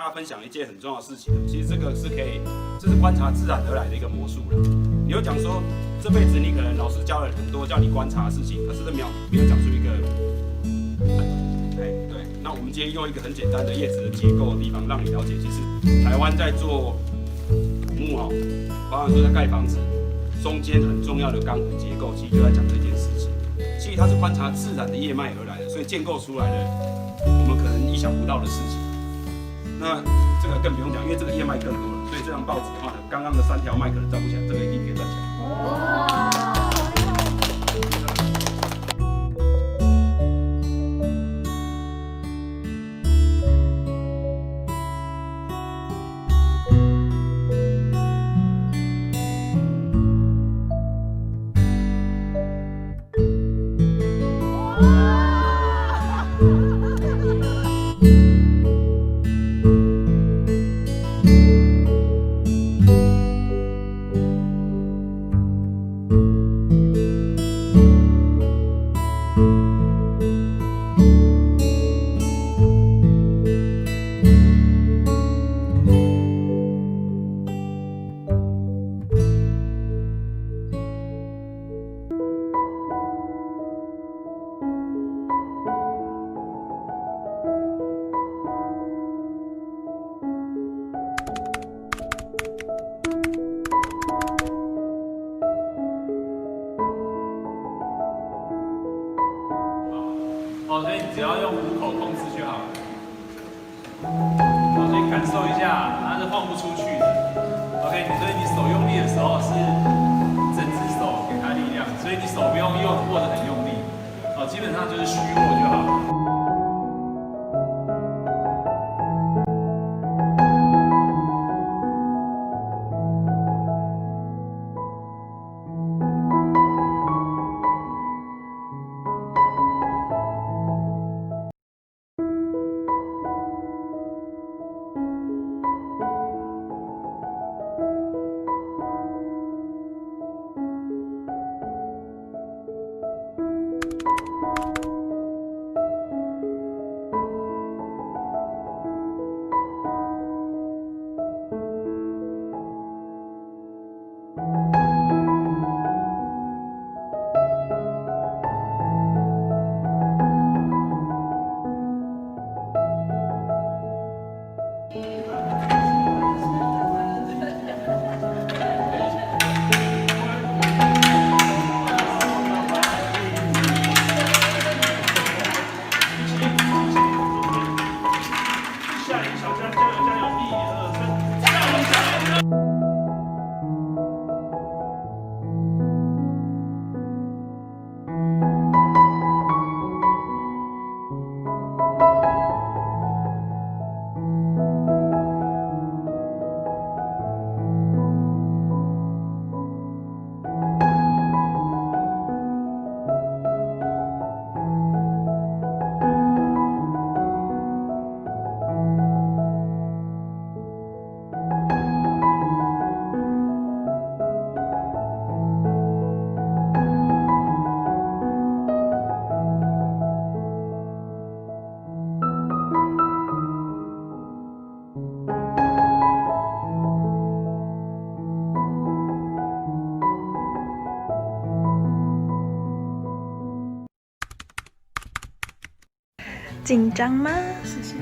家分享一件很重要的事情。其实这个是可以，这是观察自然而来的一个魔术了。你会讲说，这辈子你可能老师教了很多叫你观察的事情，可是这没有讲出一个，对。那我们今天用一个很简单的叶子的结构的地方，让你了解，其实台湾在做土木包含说在盖房子，中间很重要的钢骨结构，其实就在讲这件事情。其实它是观察自然的叶脉而来的，所以建构出来的我们可能意想不到的事情。那这个更不用讲，因为这个叶脉更多了，所以这张报纸的话呢，刚刚的3条脉可能站不起来，这个一定可以站起来。所以你只要用虎口控制就好了。所以感受一下，它是晃不出去的。OK， 所以你手用力的时候是整只手给它力量，所以你手不用握得很用力。基本上就是虚握就好。紧张吗？谢谢。